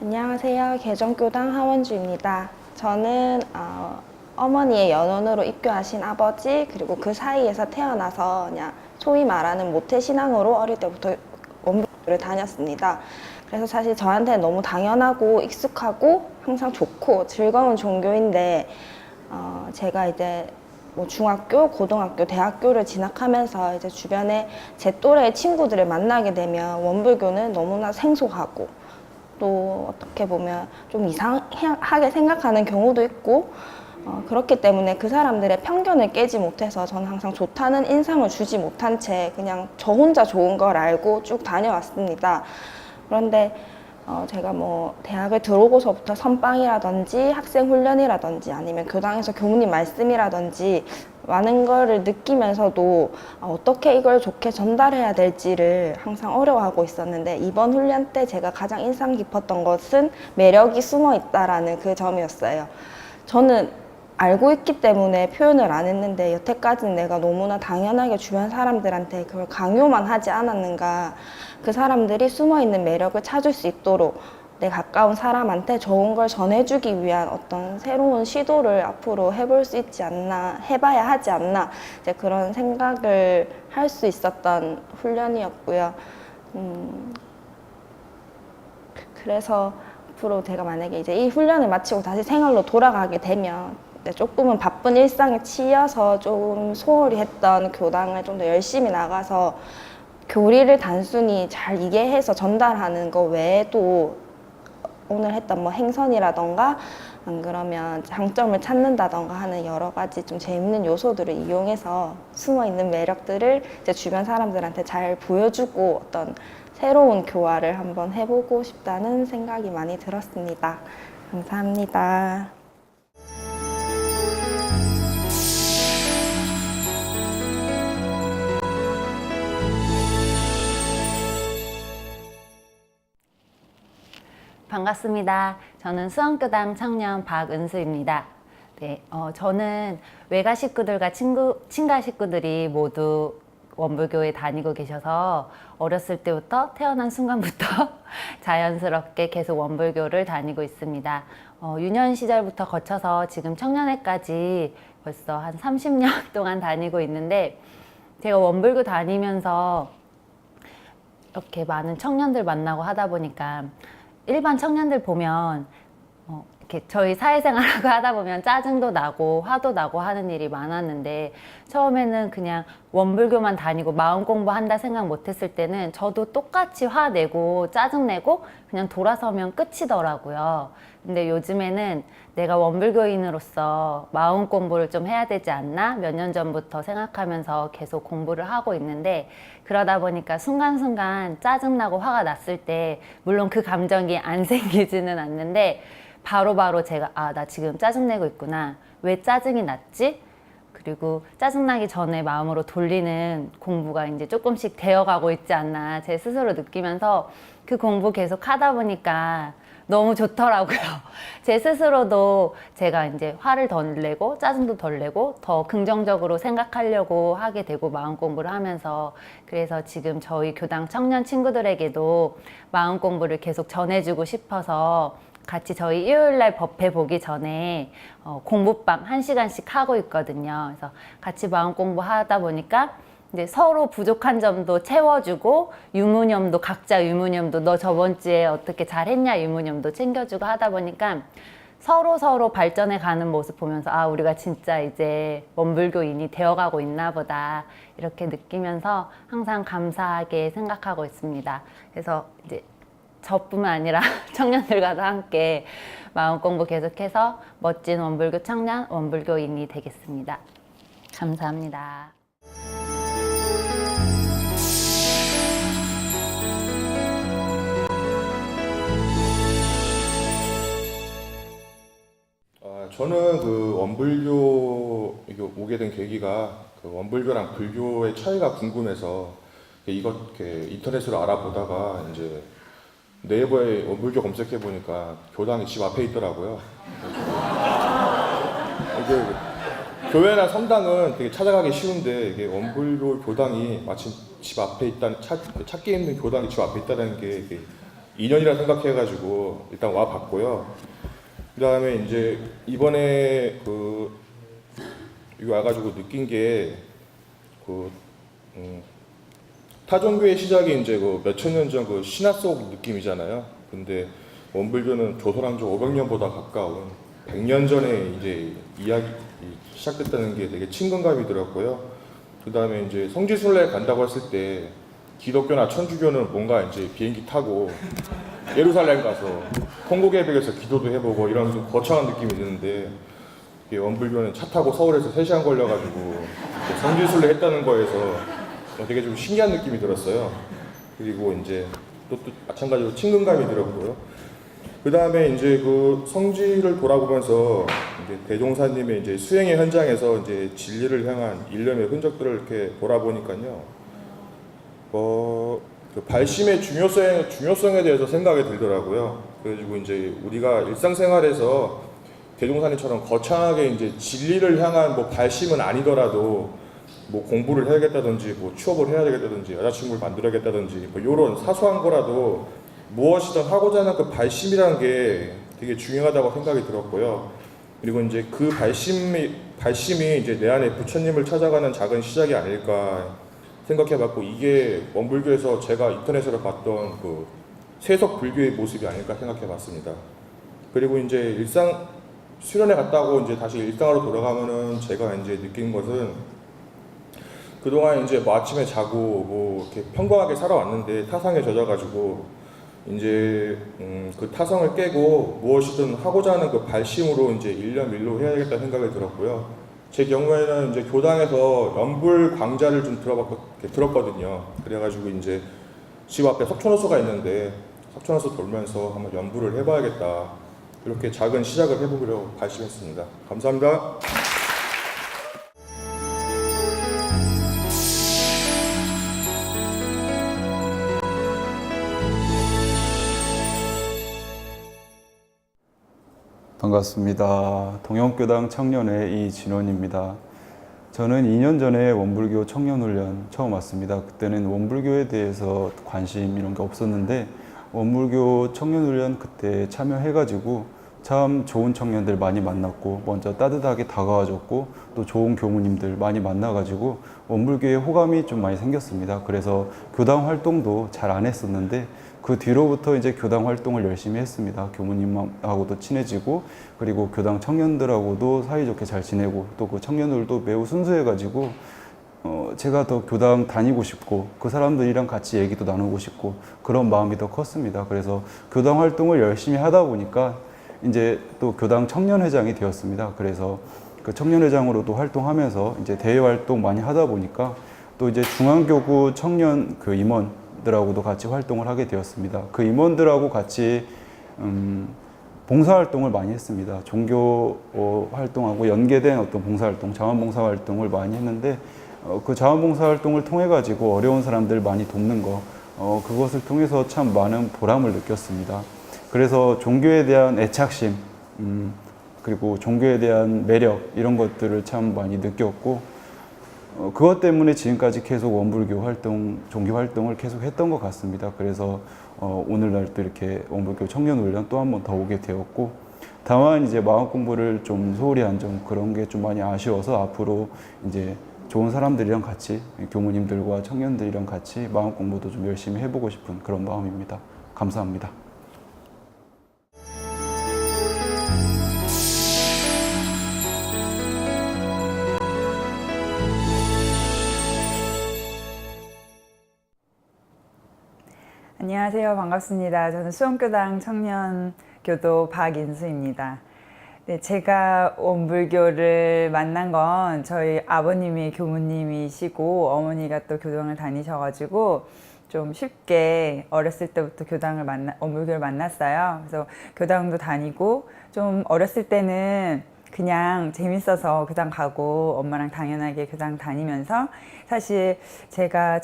안녕하세요. 개정교당 하원주입니다. 저는 어머니의 연원으로 입교하신 아버지, 그리고 그 사이에서 태어나서 그냥 소위 말하는 모태신앙으로 어릴 때부터 원불교를 다녔습니다. 그래서 사실 저한테는 너무 당연하고 익숙하고 항상 좋고 즐거운 종교인데 제가 이제 뭐 중학교, 고등학교, 대학교를 진학하면서 이제 주변에 제 또래의 친구들을 만나게 되면 원불교는 너무나 생소하고 또 어떻게 보면 좀 이상하게 생각하는 경우도 있고 그렇기 때문에 그 사람들의 편견을 깨지 못해서 저는 항상 좋다는 인상을 주지 못한 채 그냥 저 혼자 좋은 걸 알고 쭉 다녀왔습니다. 그런데 제가 뭐 대학을 들어오고서부터 선빵이라든지 학생훈련이라든지 아니면 교당에서 교무님 말씀이라든지 많은 거를 느끼면서도 어떻게 이걸 좋게 전달해야 될지를 항상 어려워하고 있었는데, 이번 훈련 때 제가 가장 인상 깊었던 것은 매력이 숨어 있다라는 그 점이었어요. 저는 알고 있기 때문에 표현을 안 했는데 여태까지는 내가 너무나 당연하게 주변 사람들한테 그걸 강요만 하지 않았는가, 그 사람들이 숨어있는 매력을 찾을 수 있도록 내 가까운 사람한테 좋은 걸 전해주기 위한 어떤 새로운 시도를 앞으로 해볼 수 있지 않나, 해봐야 하지 않나, 이제 그런 생각을 할 수 있었던 훈련이었고요. 그래서 앞으로 제가 만약에 이제 이 훈련을 마치고 다시 생활로 돌아가게 되면 조금은 바쁜 일상에 치여서 좀 소홀히 했던 교당을 좀 더 열심히 나가서 교리를 단순히 잘 이해해서 전달하는 거 외에도 오늘 했던 뭐 행선이라던가 안 그러면 장점을 찾는다던가 하는 여러 가지 좀 재밌는 요소들을 이용해서 숨어있는 매력들을 이제 주변 사람들한테 잘 보여주고 어떤 새로운 교화를 한번 해보고 싶다는 생각이 많이 들었습니다. 감사합니다. 반갑습니다. 저는 수원교당 청년 박은수입니다. 네, 저는 외가 식구들과 친가 식구들이 모두 원불교에 다니고 계셔서 어렸을 때부터 태어난 순간부터 자연스럽게 계속 원불교를 다니고 있습니다. 유년 시절부터 거쳐서 지금 청년회까지 벌써 한 30년 동안 다니고 있는데, 제가 원불교 다니면서 이렇게 많은 청년들 만나고 하다 보니까 일반 청년들 보면 이렇게 저희 사회생활하고 하다 보면 짜증도 나고 화도 나고 하는 일이 많았는데, 처음에는 그냥 원불교만 다니고 마음 공부한다 생각 못했을 때는 저도 똑같이 화내고 짜증내고 그냥 돌아서면 끝이더라고요. 근데 요즘에는 내가 원불교인으로서 마음 공부를 좀 해야 되지 않나 몇 년 전부터 생각하면서 계속 공부를 하고 있는데, 그러다 보니까 순간순간 짜증나고 화가 났을 때 물론 그 감정이 안 생기지는 않는데 바로바로 제가 나 지금 짜증내고 있구나, 왜 짜증이 났지? 그리고 짜증나기 전에 마음으로 돌리는 공부가 이제 조금씩 되어가고 있지 않나 제 스스로 느끼면서 그 공부 계속 하다 보니까 너무 좋더라고요. 제 스스로도 제가 이제 화를 덜 내고 짜증도 덜 내고 더 긍정적으로 생각하려고 하게 되고 마음 공부를 하면서, 그래서 지금 저희 교당 청년 친구들에게도 마음 공부를 계속 전해주고 싶어서 같이 저희 일요일날 법회 보기 전에 공부방 1시간씩 하고 있거든요. 그래서 같이 마음 공부하다 보니까 이제 서로 부족한 점도 채워주고, 유무념도 각자 유무념도 너 저번 주에 어떻게 잘했냐 유무념도 챙겨주고 하다 보니까 서로 발전해 가는 모습 보면서 우리가 진짜 이제 원불교인이 되어가고 있나 보다 이렇게 느끼면서 항상 감사하게 생각하고 있습니다. 그래서 이제 저뿐만 아니라 청년들과도 함께 마음 공부 계속해서 멋진 원불교 청년, 원불교인이 되겠습니다. 감사합니다. 저는 그 원불교 오게 된 계기가 그 원불교랑 불교의 차이가 궁금해서 이것 이렇게 인터넷으로 알아보다가 이제 네이버에 원불교 검색해 보니까 교당이 집 앞에 있더라고요. 이게 교회나 성당은 되게 찾아가기 쉬운데 이게 원불교 교당이 마침 집 앞에 있다는 찾기 힘든 교당이 집 앞에 있다는 게 인연이라 생각해가지고 일단 와 봤고요. 그다음에 이제 이번에 여기 와가지고 느낀 게 타종교의 시작이 이제 몇천 년 전 신화 속 느낌이잖아요. 근데 원불교는 조선왕조 500년보다 가까운 100년 전에 이제 이야기 시작됐다는 게 되게 친근감이 들었고요. 그 다음에 이제 성지순례 간다고 했을 때 기독교나 천주교는 뭔가 이제 비행기 타고 예루살렘 가서 통곡예배에서 기도도 해보고 이런 좀 거창한 느낌이 드는데 원불교는 차 타고 서울에서 3시간 걸려가지고 성지순례 했다는 거에서 되게 좀 신기한 느낌이 들었어요. 그리고 이제 또 마찬가지로 친근감이 들었고요. 그 다음에 이제 성지를 돌아보면서 이제 대종사님의 이제 수행의 현장에서 이제 진리를 향한 일념의 흔적들을 이렇게 돌아보니까요. 발심의 중요성에 대해서 생각이 들더라고요. 그래가지고 이제 우리가 일상생활에서 대종사님처럼 거창하게 이제 진리를 향한 발심은 아니더라도 공부를 해야겠다든지 취업을 해야 되겠다든지 여자친구를 만들어야겠다든지 이런 사소한 거라도 무엇이든 하고자 하는 그 발심이라는 게 되게 중요하다고 생각이 들었고요. 그리고 이제 그 발심이 이제 내 안에 부처님을 찾아가는 작은 시작이 아닐까 생각해봤고, 이게 원불교에서 제가 인터넷으로 봤던 세속 불교의 모습이 아닐까 생각해봤습니다. 그리고 이제 일상 수련회 갔다고 이제 다시 일상으로 돌아가면은 제가 이제 느낀 것은 그동안 이제 아침에 자고 이렇게 평범하게 살아왔는데 타성에 젖어가지고 이제 그 타성을 깨고 무엇이든 하고자 하는 그 발심으로 이제 일념일로 해야겠다 생각이 들었고요. 제 경우에는 이제 교당에서 연불 강좌를 좀 들었거든요. 그래가지고 이제 집 앞에 석촌호수가 있는데 석촌호수 돌면서 한번 연불을 해봐야겠다. 이렇게 작은 시작을 해보기로 발심했습니다. 감사합니다. 반갑습니다. 동영교당 청년회 이진원입니다. 저는 2년 전에 원불교 청년훈련 처음 왔습니다. 그때는 원불교에 대해서 관심 이런 게 없었는데 원불교 청년훈련 그때 참여해가지고 참 좋은 청년들 많이 만났고 먼저 따뜻하게 다가와줬고 또 좋은 교무님들 많이 만나가지고 원불교에 호감이 좀 많이 생겼습니다. 그래서 교당 활동도 잘 안 했었는데 그 뒤로부터 이제 교당 활동을 열심히 했습니다. 교무님하고도 친해지고 그리고 교당 청년들하고도 사이좋게 잘 지내고 또 그 청년들도 매우 순수해가지고 제가 더 교당 다니고 싶고 그 사람들이랑 같이 얘기도 나누고 싶고 그런 마음이 더 컸습니다. 그래서 교당 활동을 열심히 하다 보니까 이제 또 교당 청년회장이 되었습니다. 그래서 그 청년회장으로도 활동하면서 이제 대외 활동 많이 하다 보니까 또 이제 중앙교구 청년 그 임원들하고도 같이 활동을 하게 되었습니다. 그 임원들하고 같이 봉사활동을 많이 했습니다. 종교 활동하고 연계된 어떤 봉사활동, 자원봉사활동을 많이 했는데 그 자원봉사활동을 통해 가지고 어려운 사람들 많이 돕는 거 그것을 통해서 참 많은 보람을 느꼈습니다. 그래서 종교에 대한 애착심 그리고 종교에 대한 매력 이런 것들을 참 많이 느꼈고 그것 때문에 지금까지 계속 원불교 활동, 종교 활동을 계속 했던 것 같습니다. 그래서 오늘날 또 이렇게 원불교 청년훈련 또 한 번 더 오게 되었고 다만 이제 마음 공부를 좀 소홀히 한 점 그런 게 좀 많이 아쉬워서 앞으로 이제 좋은 사람들이랑 같이 교무님들과 청년들이랑 같이 마음 공부도 좀 열심히 해보고 싶은 그런 마음입니다. 감사합니다. 안녕하세요. 반갑습니다. 저는 수원교당 청년교도 박인수입니다. 네, 제가 원불교를 만난 건 저희 아버님이 교무님이시고 어머니가 또 교당을 다니셔가지고 좀 쉽게 어렸을 때부터 원불교를 만났어요. 그래서 교당도 다니고 좀 어렸을 때는 그냥 재밌어서 교당 가고 엄마랑 당연하게 교당 다니면서 사실 제가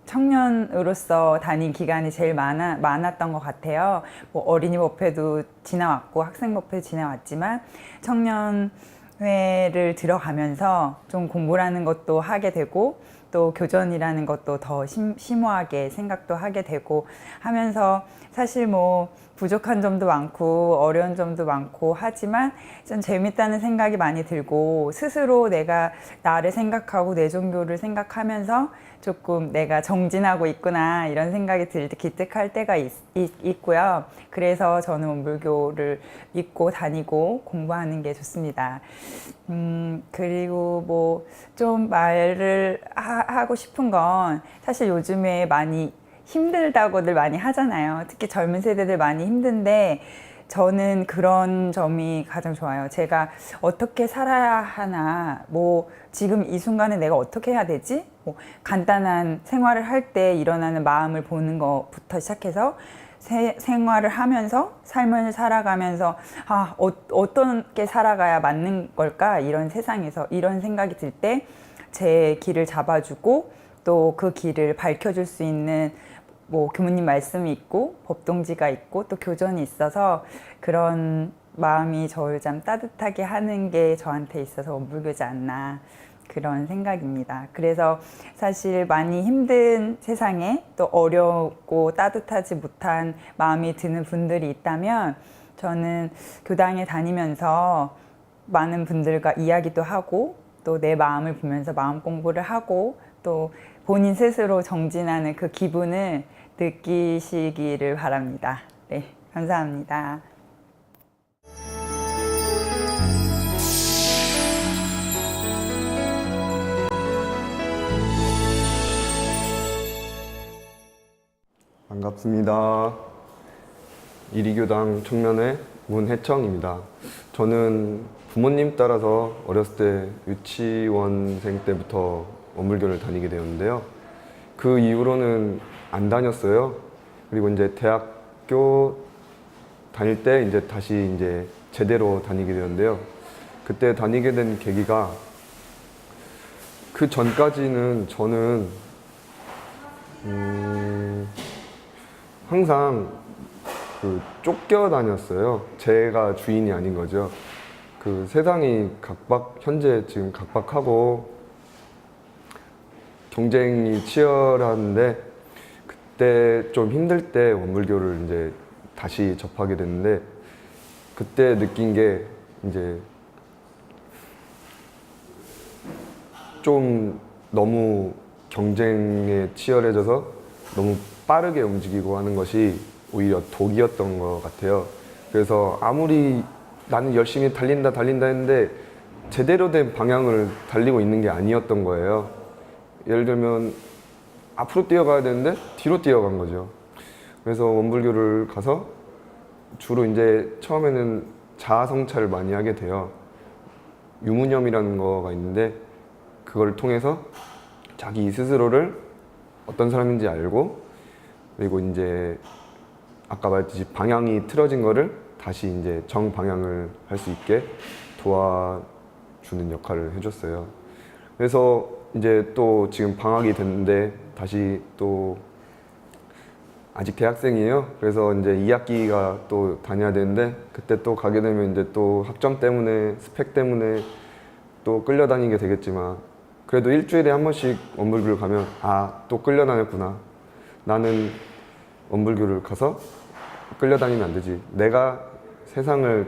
청년으로서 다닌 기간이 제일 많았던 것 같아요. 뭐 어린이 법회도 지나왔고 학생 법회도 지나왔지만 청년회를 들어가면서 좀 공부라는 것도 하게 되고 또 교전이라는 것도 더 심오하게 생각도 하게 되고 하면서 사실 뭐 부족한 점도 많고 어려운 점도 많고 하지만 좀 재밌다는 생각이 많이 들고 스스로 내가 나를 생각하고 내 종교를 생각하면서 조금 내가 정진하고 있구나 이런 생각이 들 때 기특할 때가 있고요. 그래서 저는 원불교를 믿고 다니고 공부하는 게 좋습니다. 그리고 뭐 좀 말을 하고 싶은 건 사실 요즘에 많이 힘들다고들 많이 하잖아요. 특히 젊은 세대들 많이 힘든데 저는 그런 점이 가장 좋아요. 제가 어떻게 살아야 하나, 뭐 지금 이 순간에 내가 어떻게 해야 되지? 뭐 간단한 생활을 할 때 일어나는 마음을 보는 것부터 시작해서 생활을 하면서 삶을 살아가면서 어떻게 살아가야 맞는 걸까? 이런 세상에서 이런 생각이 들 때 제 길을 잡아주고 또 그 길을 밝혀줄 수 있는 뭐 교무님 말씀이 있고 법동지가 있고 또 교전이 있어서 그런 마음이 저를 좀 따뜻하게 하는 게 저한테 있어서 원불교지 않나 그런 생각입니다. 그래서 사실 많이 힘든 세상에 또 어렵고 따뜻하지 못한 마음이 드는 분들이 있다면 저는 교당에 다니면서 많은 분들과 이야기도 하고 또 내 마음을 보면서 마음 공부를 하고 또 본인 스스로 정진하는 그 기분을 느끼시기를 바랍니다. 네, 감사합니다. 반갑습니다. 이리교당 청년회 문해청입니다. 저는 부모님 따라서 어렸을 때 유치원생 때부터 원불교를 다니게 되었는데요. 그 이후로는 안 다녔어요. 그리고 이제 대학교 다닐 때 이제 다시 이제 제대로 다니게 되었는데요. 그때 다니게 된 계기가 그 전까지는 저는 항상 그 쫓겨 다녔어요. 제가 주인이 아닌 거죠. 그 세상이 현재 지금 각박하고 경쟁이 치열한데 그때 좀 힘들 때 원불교를 이제 다시 접하게 됐는데 그때 느낀 게 이제 좀 너무 경쟁에 치열해져서 너무 빠르게 움직이고 하는 것이 오히려 독이었던 것 같아요. 그래서 아무리 나는 열심히 달린다 했는데 제대로 된 방향을 달리고 있는 게 아니었던 거예요. 예를 들면 앞으로 뛰어가야 되는데 뒤로 뛰어간 거죠. 그래서 원불교를 가서 주로 이제 처음에는 자아 성찰을 많이 하게 돼요. 유무념이라는 거가 있는데 그걸 통해서 자기 스스로를 어떤 사람인지 알고 그리고 이제 아까 말했듯이 방향이 틀어진 거를 다시 이제 정방향을 할 수 있게 도와주는 역할을 해줬어요. 그래서 이제 또 지금 방학이 됐는데 다시 또 아직 대학생이에요. 그래서 이제 2학기가 또 다녀야 되는데 그때 또 가게 되면 이제 또 학점 때문에 스펙 때문에 또 끌려다니게 되겠지만 그래도 일주일에 한 번씩 원불교를 가면 또 끌려다녔구나. 나는 원불교를 가서 끌려다니면 안 되지. 내가 세상을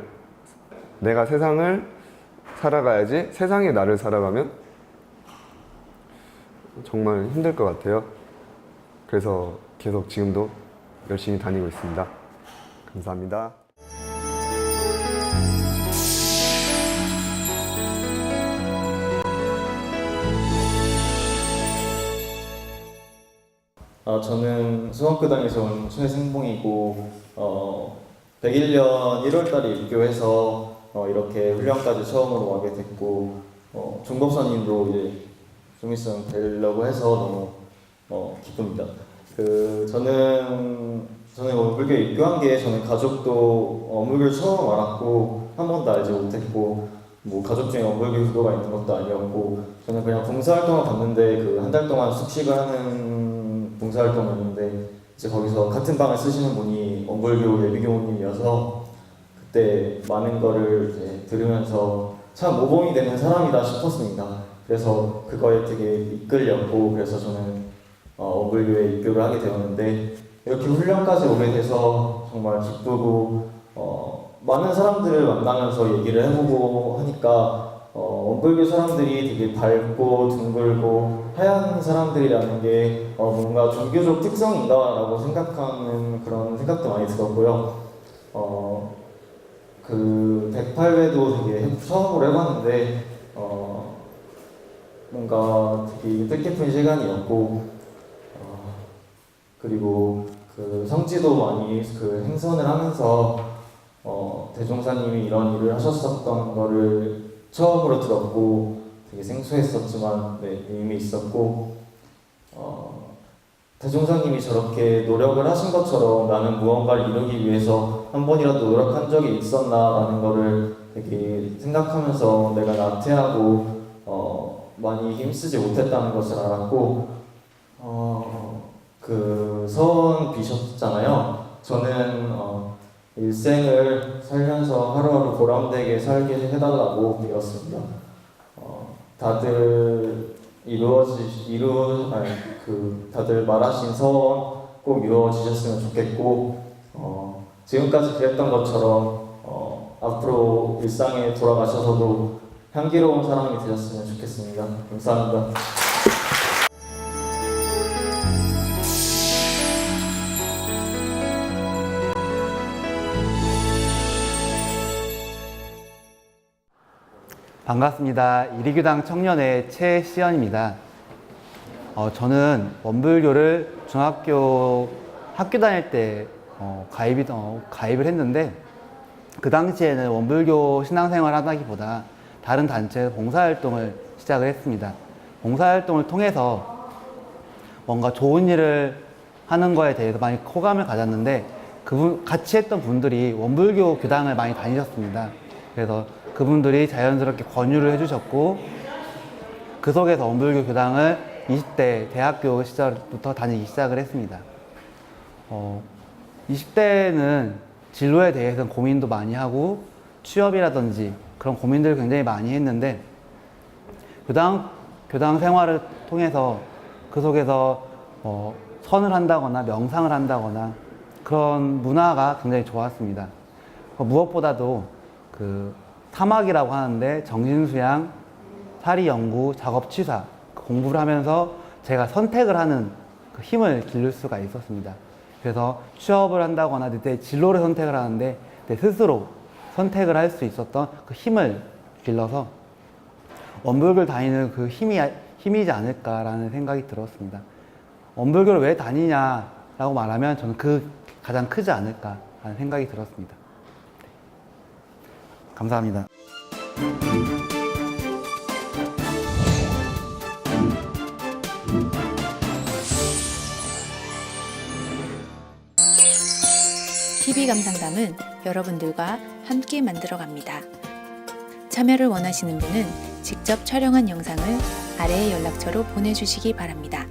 살아가야지. 세상이 나를 살아가면 정말 힘들 것 같아요. 그래서 계속 지금도 열심히 다니고 있습니다. 감사합니다. 저는 수원교당에서 온 최승봉이고 101년 1월달에 입교해서 이렇게 훈련까지 처음으로 와게 됐고 중법사님도 이제 좀 있으면 되려고 해서 너무 기쁩니다. 저는 원불교에 입교한 게 저는 가족도 원불교를 처음 알았고 한 번도 알지 못했고 뭐 가족 중에 원불교 교도가 있는 것도 아니었고 저는 그냥 봉사활동을 갔는데 그 한 달 동안 숙식을 하는 봉사활동이었는데 이제 거기서 같은 방을 쓰시는 분이 원불교 예비교우님이어서 그때 많은 거를 이제 들으면서 참 모범이 되는 사람이다 싶었습니다. 그래서 그거에 되게 이끌렸고 그래서 저는 원불교에 입교를 하게 되었는데 이렇게 훈련까지 오게 돼서 정말 기쁘고 많은 사람들을 만나면서 얘기를 해보고 하니까 원불교 사람들이 되게 밝고 둥글고 하얀 사람들이라는 게 뭔가 종교적 특성인가라고 생각하는 그런 생각도 많이 들었고요. 그 108회도 되게 처음으로 해봤는데 뭔가 되게 뜻깊은 시간이었고 그리고 그 성지도 많이 그 행선을 하면서 대종사님이 이런 일을 하셨었던 거를 처음으로 들었고 되게 생소했었지만 네, 의미 있었고 대종사님이 저렇게 노력을 하신 것처럼 나는 무언가를 이루기 위해서 한 번이라도 노력한 적이 있었나라는 거를 되게 생각하면서 내가 나태하고 많이 힘쓰지 못했다는 것을 알았고 그 서원 비셨잖아요. 저는 일생을 살면서 하루하루 보람되게 살게 해달라고 빌었습니다. 다들 다들 말하신 서원 꼭 이루어지셨으면 좋겠고 지금까지 그랬던 것처럼 앞으로 일상에 돌아가셔서도 향기로운 사람이 되셨으면 좋겠습니다. 감사합니다. 반갑습니다. 이리교당 청년의 최시연입니다. 저는 원불교를 중학교 학교 다닐 때 가입을 했는데 그 당시에는 원불교 신앙생활 하다기보다 다른 단체 봉사활동을 시작을 했습니다. 봉사활동을 통해서 뭔가 좋은 일을 하는 거에 대해서 많이 호감을 가졌는데 같이 했던 분들이 원불교 교당을 많이 다니셨습니다. 그래서 그분들이 자연스럽게 권유를 해주셨고 그 속에서 원불교 교당을 20대 대학교 시절부터 다니기 시작을 했습니다. 20대는 진로에 대해서는 고민도 많이 하고 취업이라든지 그런 고민들을 굉장히 많이 했는데 교당 생활을 통해서 그 속에서 선을 한다거나 명상을 한다거나 그런 문화가 굉장히 좋았습니다. 무엇보다도 사막이라고 하는데 정신수양, 사리연구, 작업취사 공부를 하면서 제가 선택을 하는 그 힘을 기를 수가 있었습니다. 그래서 취업을 한다거나 내 진로를 선택을 하는데 내 스스로 선택을 할 수 있었던 그 힘을 길러서 원불교를 다니는 그 힘이지 않을까라는 생각이 들었습니다. 원불교를 왜 다니냐라고 말하면 저는 가장 크지 않을까라는 생각이 들었습니다. 감사합니다. TV 감상담은 여러분들과 함께 만들어갑니다. 참여를 원하시는 분은 직접 촬영한 영상을 아래의 연락처로 보내주시기 바랍니다.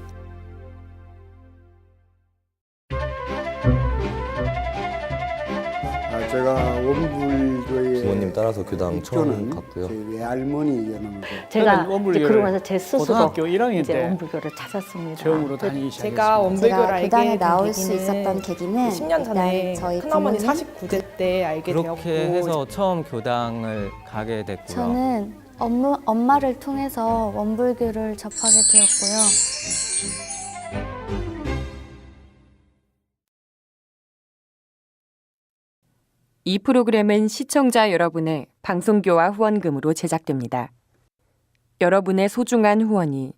제가 원불교에 부모님 따라서 교당 처음 입교는 갔고요. 저희 외할머니였는데 제가 이제 그러고 나서 제 스스로 고등학교 1학년 이제 때 원불교를 찾았습니다. 처음으로 다니기 시작했습니다. 제가 원불교를 알게 교당에 나올 된 수 계기는 있었던 계기는 10년 전에 저희 큰어머니 부모님 49대 때 알게 되었고 그렇게 해서 처음 교당을 가게 됐고요. 저는 엄마를 통해서 원불교를 접하게 되었고요. 이 프로그램은 시청자 여러분의 방송교화 후원금으로 제작됩니다. 여러분의 소중한 후원이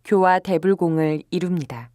교화 대불공을 이룹니다.